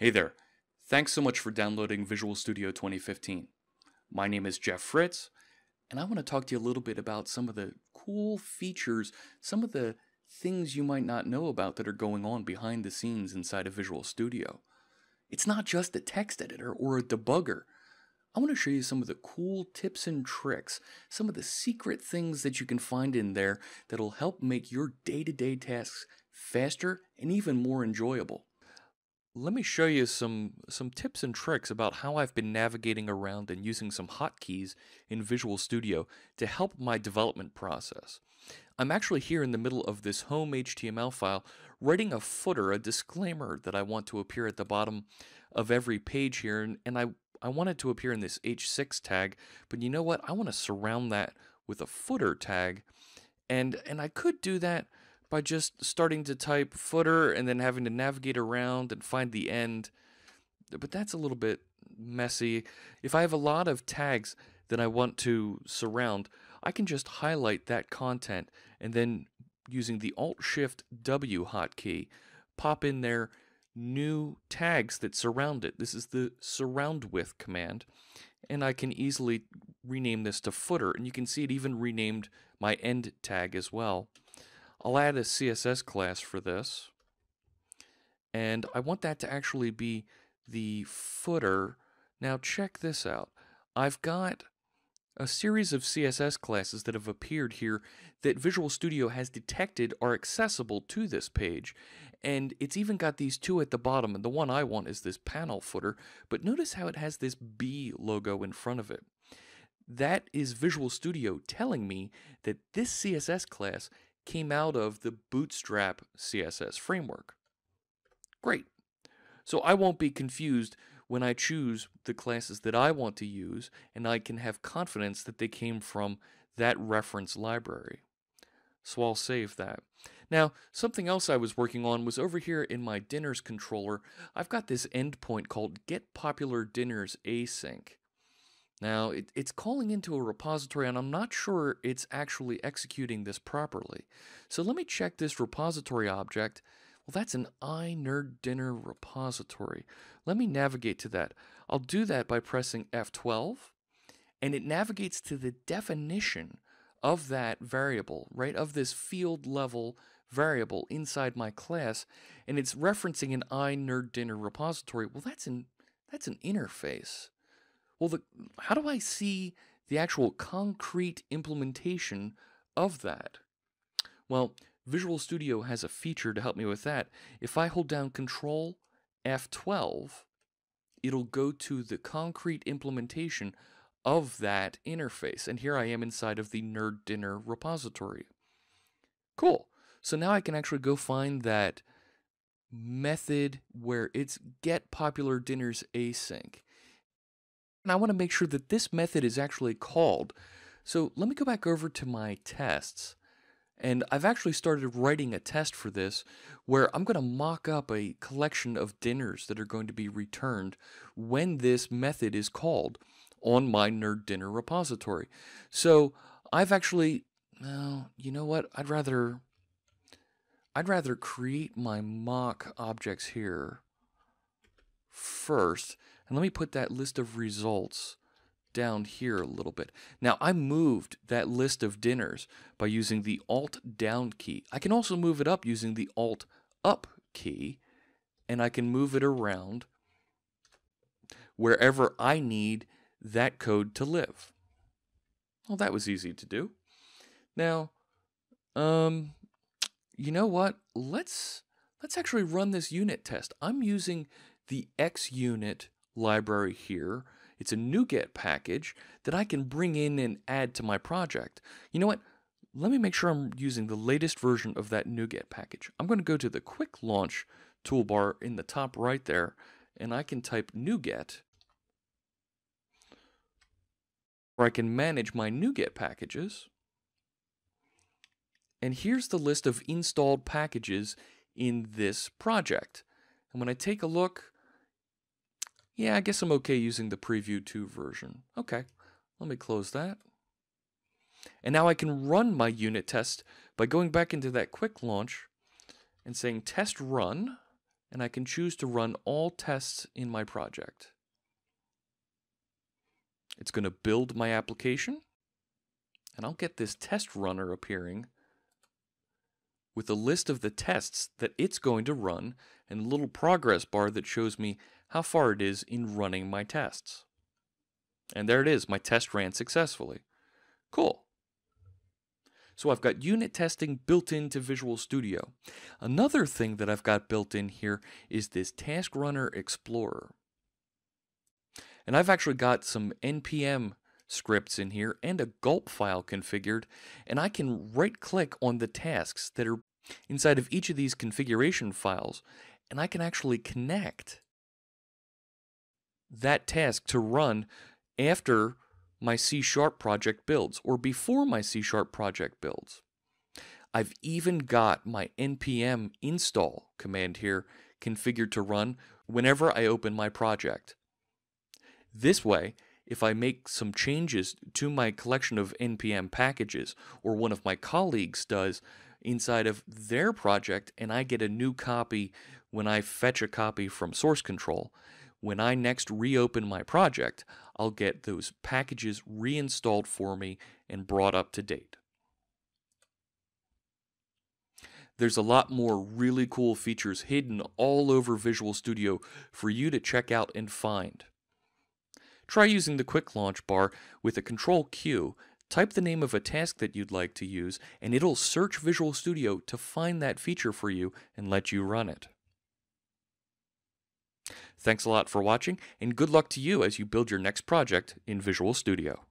Hey there. Thanks so much for downloading Visual Studio 2015. My name is Jeff Fritz, and I want to talk to you a little bit about some of the cool features, some of the things you might not know about that are going on behind the scenes inside of Visual Studio. It's not just a text editor or a debugger. I want to show you some of the cool tips and tricks, some of the secret things that you can find in there that'll help make your day-to-day tasks faster and even more enjoyable. Let me show you some tips and tricks about how I've been navigating around and using some hotkeys in Visual Studio to help my development process. I'm actually here in the middle of this home HTML file writing a footer, a disclaimer that I want to appear at the bottom of every page here, and I want it to appear in this H6 tag, but you know what? I want to surround that with a footer tag, and I could do that by just starting to type footer and then having to navigate around and find the end. But that's a little bit messy. If I have a lot of tags that I want to surround, I can just highlight that content and then using the Alt-Shift-W hotkey, pop in there new tags that surround it. This is the surround with command. And I can easily rename this to footer. And you can see it even renamed my end tag as well. I'll add a CSS class for this, and I want that to actually be the footer. Now check this out. I've got a series of CSS classes that have appeared here that Visual Studio has detected are accessible to this page, and it's even got these two at the bottom, and the one I want is this panel footer, but notice how it has this B logo in front of it. That is Visual Studio telling me that this CSS class came out of the Bootstrap CSS framework. Great. So I won't be confused when I choose the classes that I want to use, and I can have confidence that they came from that reference library. So I'll save that. Now, something else I was working on was over here in my dinners controller. I've got this endpoint called getPopularDinnersAsync. Now, it's calling into a repository, and I'm not sure it's actually executing this properly. So let me check this repository object. Well, that's an iNerdDinner repository. Let me navigate to that. I'll do that by pressing F12, and it navigates to the definition of that variable, right, of this field level variable inside my class, and it's referencing an iNerdDinner repository. Well, that's an interface. Well, how do I see the actual concrete implementation of that? Well, Visual Studio has a feature to help me with that. If I hold down Control F12, it'll go to the concrete implementation of that interface. And here I am inside of the NerdDinner repository. Cool. So now I can actually go find that method where it's getPopularDinnersAsync. And I want to make sure that this method is actually called. So let me go back over to my tests. And I've actually started writing a test for this where I'm going to mock up a collection of dinners that are going to be returned when this method is called on my NerdDinner repository. So I've actually, well, you know what? I'd rather create my mock objects here first. And let me put that list of results down here a little bit. Now, I moved that list of dinners by using the Alt-Down key. I can also move it up using the Alt-Up key, and I can move it around wherever I need that code to live. Well, that was easy to do. Now, you know what? Let's actually run this unit test. I'm using the XUnit library here. It's a NuGet package that I can bring in and add to my project. You know what? Let me make sure I'm using the latest version of that NuGet package. I'm going to go to the Quick Launch toolbar in the top right there, and I can type NuGet, where I can manage my NuGet packages. And here's the list of installed packages in this project. And when I take a look, yeah, I guess I'm okay using the Preview 2 version. Okay, let me close that. And now I can run my unit test by going back into that quick launch and saying test run, and I can choose to run all tests in my project. It's going to build my application, and I'll get this test runner appearing with a list of the tests that it's going to run and a little progress bar that shows me how far it is in running my tests. And there it is, my test ran successfully. Cool. So I've got unit testing built into Visual Studio. Another thing that I've got built in here is this Task Runner Explorer. And I've actually got some NPM scripts in here and a gulp file configured, and I can right-click on the tasks that are inside of each of these configuration files, and I can actually connect that task to run after my C# project builds or before my C# project builds. I've even got my npm install command here configured to run whenever I open my project. This way, if I make some changes to my collection of npm packages, or one of my colleagues does inside of their project, and I get a new copy when I fetch a copy from source control, when I next reopen my project, I'll get those packages reinstalled for me and brought up to date. There's a lot more really cool features hidden all over Visual Studio for you to check out and find. Try using the quick launch bar with a Control Q, type the name of a task that you'd like to use, and it'll search Visual Studio to find that feature for you and let you run it. Thanks a lot for watching, and good luck to you as you build your next project in Visual Studio.